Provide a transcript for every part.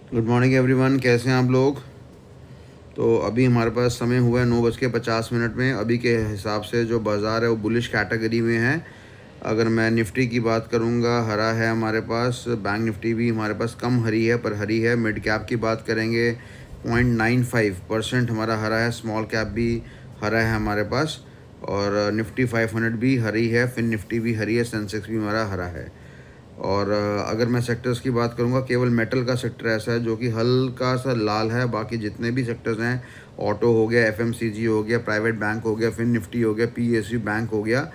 Good morning everyone, कैसे हैं आप लोग। तो अभी हमारे पास समय हुआ है 9:50 में। अभी के हिसाब से जो बाज़ार है वो बुलिश कैटेगरी में है। अगर मैं निफ्टी की बात करूंगा, हरा है हमारे पास। बैंक निफ्टी भी हमारे पास कम हरी है पर हरी है। मिड कैप की बात करेंगे 0.95% हमारा हरा है। स्मॉल कैप भी हरा है हमारे पास। और निफ्टी 500 भी हरी है। फिन निफ्टी भी हरी है। सेंसेक्स भी हमारा हरा है। और अगर मैं सेक्टर्स की बात करूंगा, केवल मेटल का सेक्टर ऐसा है जो कि हल्का सा लाल है। बाकी जितने भी सेक्टर्स हैं, ऑटो हो गया, एफएमसीजी हो गया, प्राइवेट बैंक हो गया, फिर निफ्टी हो गया, पीएसयू बैंक हो गया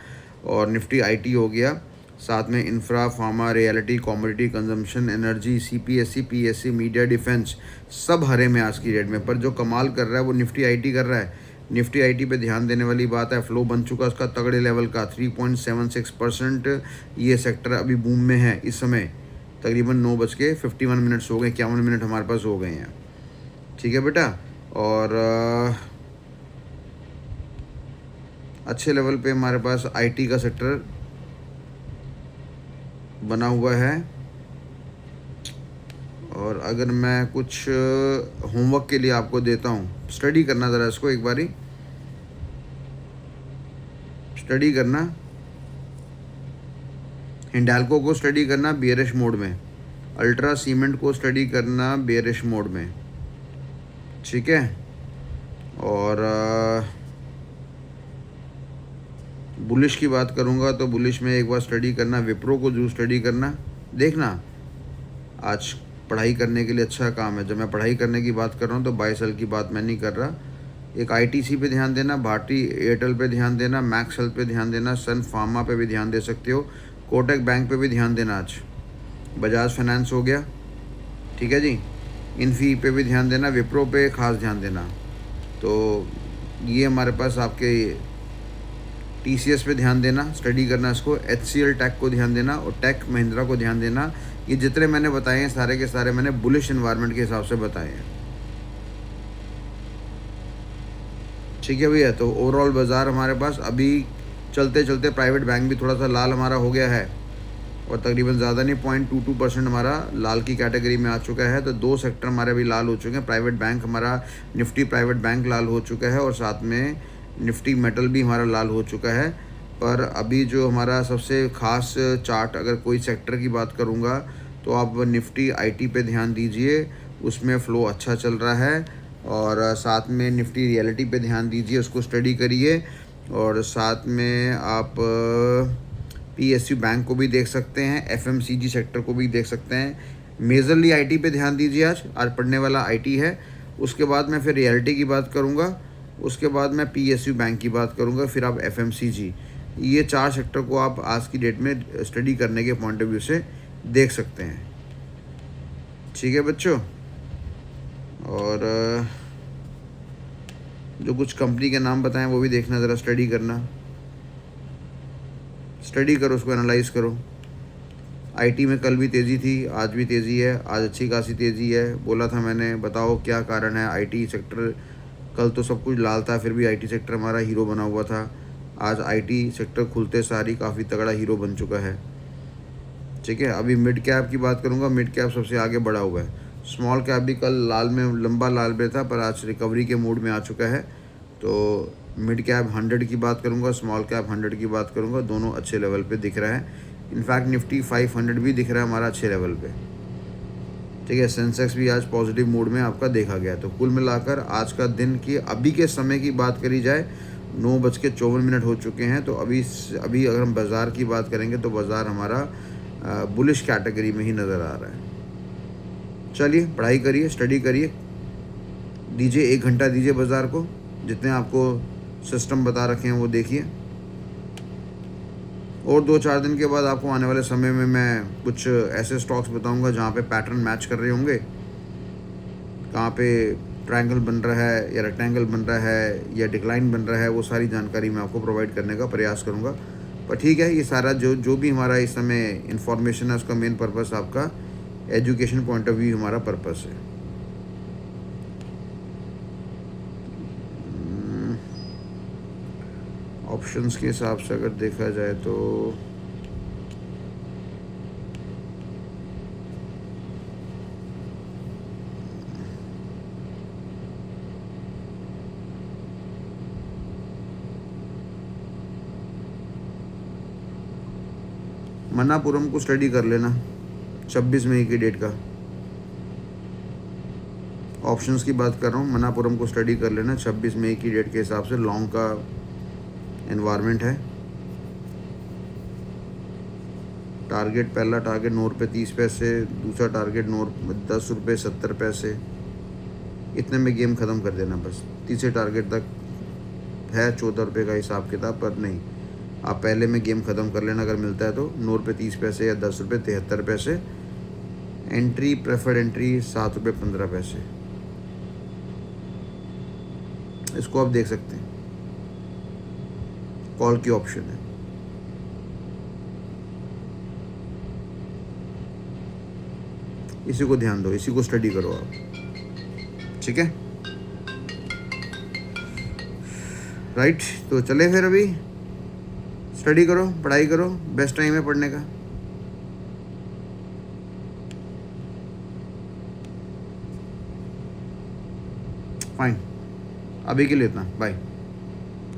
और निफ्टी आईटी हो गया, साथ में infra, pharma, reality, commodity, consumption, energy, CPSC, PSC, media, defence, सब हरे में आज की डेट में। पर जो कमाल कर रहा है वो निफ्टी आईटी कर रहा है। निफ्टी आईटी पे ध्यान देने वाली बात है। फ्लो बन चुका उसका तगड़े लेवल का 3.76%। ये सेक्टर अभी बूम में है इस समय। तकरीबन 9:51 हो गए, 51 मिनट हमारे पास हो गए हैं। ठीक है बेटा। और अच्छे लेवल पे हमारे पास आईटी का सेक्टर बना हुआ है। और अगर मैं कुछ होमवर्क के लिए आपको देता हूँ, स्टडी करना ज़रा इसको एक बारी, स्टडी करना। हिंडाल्को को स्टडी करना बेयरिश मोड में। अल्ट्रा सीमेंट को स्टडी करना बेयरिश मोड में। ठीक है। और बुलिश की बात करूँगा तो बुलिश में एक बार स्टडी करना विप्रो को, जरूर स्टडी करना। देखना, आज पढ़ाई करने के लिए अच्छा काम है। जब मैं पढ़ाई करने की बात कर रहा हूँ तो 22 की बात मैं नहीं कर रहा। एक आईटीसी पे ध्यान देना, भारती एयरटेल पे ध्यान देना, मैक्स हेल्थ पे ध्यान देना, सन फार्मा पे भी ध्यान दे सकते हो, कोटक बैंक पे भी ध्यान देना। आज बजाज फाइनेंस हो गया, ठीक है जी। इन्फी पे भी ध्यान देना, विप्रो पे खास ध्यान देना। तो ये हमारे पास आपके टीसीएस पे ध्यान देना, स्टडी करना इसको। एचसीएल टेक को ध्यान देना और टेक महिंद्रा को ध्यान देना। ये जितने मैंने बताए हैं सारे के सारे मैंने बुलिश एनवायरनमेंट के हिसाब से बताए हैं। ठीक है भैया। तो ओवरऑल बाज़ार हमारे पास अभी चलते चलते प्राइवेट बैंक भी थोड़ा सा लाल हमारा हो गया है और तकरीबन ज़्यादा नहीं, 0.22% हमारा लाल की कैटेगरी में आ चुका है। तो दो सेक्टर हमारे अभी लाल हो चुके हैं। प्राइवेट बैंक हमारा, निफ्टी प्राइवेट बैंक लाल हो चुका है और साथ में निफ्टी मेटल भी हमारा लाल हो चुका है। पर अभी जो हमारा सबसे ख़ास चार्ट, अगर कोई सेक्टर की बात करूँगा तो आप निफ्टी आईटी पे ध्यान दीजिए, उसमें फ़्लो अच्छा चल रहा है। और साथ में निफ्टी रियलिटी पे ध्यान दीजिए, उसको स्टडी करिए। और साथ में आप पीएसयू बैंक को भी देख सकते हैं, एफएमसीजी सेक्टर को भी देख सकते हैं। मेजरली आईटी पे ध्यान दीजिए। आज पढ़ने वाला आईटी है। उसके बाद मैं फिर रियलिटी की बात करूँगा, उसके बाद मैं पीएसयू बैंक की बात करूँगा, फिर आप एफएमसीजी। ये चार सेक्टर को आप आज की डेट में स्टडी करने के पॉइंट ऑफ व्यू से देख सकते हैं। ठीक है बच्चों। और जो कुछ कंपनी के नाम बताएं वो भी देखना, ज़रा स्टडी करना, स्टडी करो, उसको एनालाइज करो। आईटी में कल भी तेज़ी थी, आज भी तेज़ी है, आज अच्छी खासी तेज़ी है। बोला था मैंने, बताओ क्या कारण है। आईटी सेक्टर कल तो सब कुछ लाल था, फिर भी आईटी सेक्टर हमारा हीरो बना हुआ था। आज आईटी सेक्टर खुलते सारी काफ़ी तगड़ा हीरो बन चुका है। ठीक है। अभी मिड कैप की बात करूँगा, मिड कैप सबसे आगे बढ़ा हुआ है। स्मॉल कैप भी कल लाल में, लंबा लाल में था, पर आज रिकवरी के मूड में आ चुका है। तो मिड कैप 100 की बात करूँगा, स्मॉल कैप 100 की बात करूँगा, दोनों अच्छे लेवल पे दिख रहा है। इनफैक्ट निफ्टी 500 भी दिख रहा है हमारा अच्छे लेवल पे। ठीक है। सेंसेक्स भी आज पॉजिटिव मूड में आपका देखा गया। तो कुल मिलाकर आज का दिन की अभी के समय की बात करी जाए, 9:54 हो चुके हैं। तो अभी अगर हम बाज़ार की बात करेंगे तो बाज़ार हमारा बुलिश कैटेगरी में ही नज़र आ रहा है। चलिए, पढ़ाई करिए, स्टडी करिए, दीजिए 1 घंटा दीजिए बाज़ार को। जितने आपको सिस्टम बता रखे हैं वो देखिए। और 2-4 दिन के बाद आपको आने वाले समय में मैं कुछ ऐसे स्टॉक्स बताऊंगा जहाँ पे पैटर्न मैच कर रहे होंगे, कहाँ पे ट्रायंगल बन रहा है या रेक्टेंगल बन रहा है या डिक्लाइन बन रहा है, वो सारी जानकारी मैं आपको प्रोवाइड करने का प्रयास करूँगा। पर ठीक है, ये सारा जो भी हमारा इस समय इन्फॉर्मेशन है, उसका मेन पर्पस आपका एजुकेशन पॉइंट ऑफ व्यू हमारा पर्पस है। ऑप्शंस के हिसाब से अगर देखा जाए तो मन्नापुरम को स्टडी कर लेना 26 मई की डेट का। ऑप्शंस की बात कर रहा हूँ, मन्नापुरम को स्टडी कर लेना 26 मई की डेट के हिसाब से। लॉन्ग का एनवायरनमेंट है। टारगेट, पहला टारगेट 9 रुपये 30 पैसे, दूसरा टारगेट 10 रुपये 70 पैसे। इतने में गेम ख़त्म कर देना बस। तीसरे टारगेट तक है 14 रुपये का हिसाब किताब, पर नहीं, आप पहले में गेम ख़त्म कर लेना अगर मिलता है तो। 9 रुपये 30 पैसे या 10 रुपये 73 पैसे। एंट्री, प्रेफर्ड एंट्री 7 रुपये 15 पैसे। इसको आप देख सकते हैं, कॉल की ऑप्शन है। इसी को ध्यान दो, इसी को स्टडी करो आप, ठीक है, राइट। तो चले फिर, अभी स्टडी करो, पढ़ाई करो, बेस्ट टाइम है पढ़ने का। फाइन, अभी के लिए इतना, बाय।